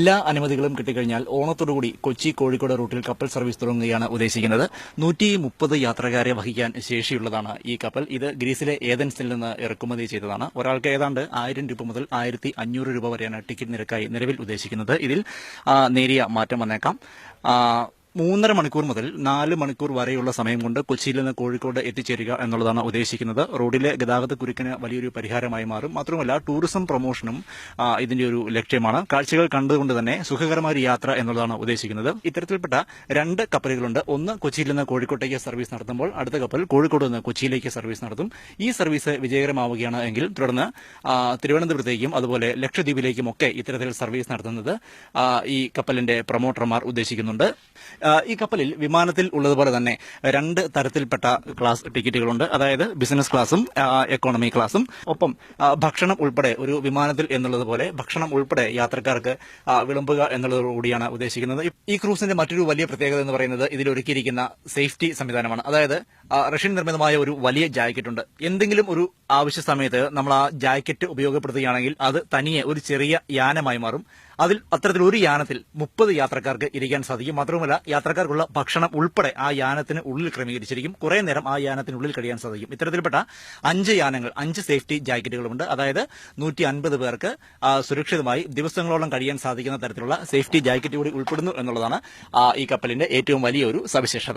എല്ലാ അനുമതികളും കിട്ടിക്കഴിഞ്ഞാൽ ഓണത്തോടുകൂടി കൊച്ചി കോഴിക്കോട് റൂട്ടിൽ കപ്പൽ സർവീസ് തുടങ്ങുകയാണ് ഉദ്ദേശിക്കുന്നത്. 130 യാത്രക്കാരെ വഹിക്കാൻ ശേഷിയുള്ളതാണ് ഈ കപ്പൽ. ഇത് ഗ്രീസിലെ ഏതൻസിൽ നിന്ന് ഇറക്കുമതി ചെയ്തതാണ്. ഒരാൾക്ക് ഏതാണ്ട് 1000 രൂപ മുതൽ 1500 രൂപ വരെയാണ് ടിക്കറ്റ് നിരക്കായി നിലവിൽ ഉദ്ദേശിക്കുന്നത്. ഇതിൽ നേരിയ മാറ്റം വന്നേക്കാം. 3.5 മണിക്കൂർ മുതൽ 4 മണിക്കൂർ വരെയുള്ള സമയം കൊണ്ട് കൊച്ചിയിൽ നിന്ന് കോഴിക്കോട് എത്തിച്ചേരുക എന്നുള്ളതാണ് ഉദ്ദേശിക്കുന്നത്. റോഡിലെ ഗതാഗത കുരുക്കിന് വലിയൊരു പരിഹാരമായി മാറും. മാത്രമല്ല ടൂറിസം പ്രൊമോഷനും ഇതിന്റെ ഒരു ലക്ഷ്യമാണ്. കാഴ്ചകൾ കണ്ടുകൊണ്ട് തന്നെ സുഖകരമായ ഒരു യാത്ര എന്നുള്ളതാണ് ഉദ്ദേശിക്കുന്നത്. ഇത്തരത്തിൽപ്പെട്ട 2 കപ്പലുകളുണ്ട്. ഒന്ന് കൊച്ചിയിൽ നിന്ന് കോഴിക്കോട്ടേക്ക് സർവീസ് നടത്തുമ്പോൾ അടുത്ത കപ്പൽ കോഴിക്കോട് നിന്ന് കൊച്ചിയിലേക്ക് സർവീസ് നടത്തും. ഈ സർവീസ് വിജയകരമാവുകയാണ് എങ്കിൽ തുടർന്ന് തിരുവനന്തപുരത്തേക്കും അതുപോലെ ലക്ഷദ്വീപിലേക്കും ഒക്കെ ഇത്തരത്തിൽ സർവീസ് നടത്തുന്നത് ഈ കപ്പലിന്റെ പ്രൊമോട്ടർമാർ ഉദ്ദേശിക്കുന്നുണ്ട്. ഈ കപ്പലിൽ വിമാനത്തിൽ ഉള്ളതുപോലെ തന്നെ 2 തരത്തിൽപ്പെട്ട ക്ലാസ് ടിക്കറ്റുകളുണ്ട്. അതായത് ബിസിനസ് ക്ലാസും എക്കോണമി ക്ലാസും. ഒപ്പം ഭക്ഷണം ഉൾപ്പെടെ ഒരു വിമാനത്തിൽ എന്നുള്ളതുപോലെ ഭക്ഷണം ഉൾപ്പെടെ യാത്രക്കാർക്ക് വിളമ്പുക എന്നുള്ളതോടുകൂടിയാണ് ഉദ്ദേശിക്കുന്നത്. ഈ ക്രൂസിന്റെ മറ്റൊരു വലിയ പ്രത്യേകത എന്ന് പറയുന്നത് ഇതിലൊരുക്കിയിരിക്കുന്ന സേഫ്റ്റി സംവിധാനമാണ്. അതായത് റഷ്യൻ നിർമ്മിതമായ ഒരു വലിയ ജാക്കറ്റ് ഉണ്ട്. എന്തെങ്കിലും ഒരു ആവശ്യ സമയത്ത് നമ്മൾ ആ ജാക്കറ്റ് ഉപയോഗപ്പെടുത്തുകയാണെങ്കിൽ അത് തനിയെ ഒരു ചെറിയ യാനമായി മാറും. അത്തരത്തിലൊരു യാനത്തിൽ 30 യാത്രക്കാർക്ക് ഇരിക്കാൻ സാധിക്കും. മാത്രമല്ല യാത്രക്കാർക്കുള്ള ഭക്ഷണം ഉൾപ്പെടെ ആ യാനത്തിന് ഉള്ളിൽ ക്രമീകരിച്ചിരിക്കും. കുറെ നേരം ആ യാനത്തിനുള്ളിൽ കഴിയാൻ സാധിക്കും. ഇത്തരത്തിൽപ്പെട്ട 5 യാനങ്ങൾ, 5 സേഫ്റ്റി ജാക്കറ്റുകളുമുണ്ട്. അതായത് 150 പേർക്ക് സുരക്ഷിതമായി ദിവസങ്ങളോളം കഴിയാൻ സാധിക്കുന്ന തരത്തിലുള്ള സേഫ്റ്റി ജാക്കറ്റ് കൂടി ഉൾപ്പെടുന്നു എന്നുള്ളതാണ് ഈ കപ്പലിന്റെ ഏറ്റവും വലിയൊരു സവിശേഷത.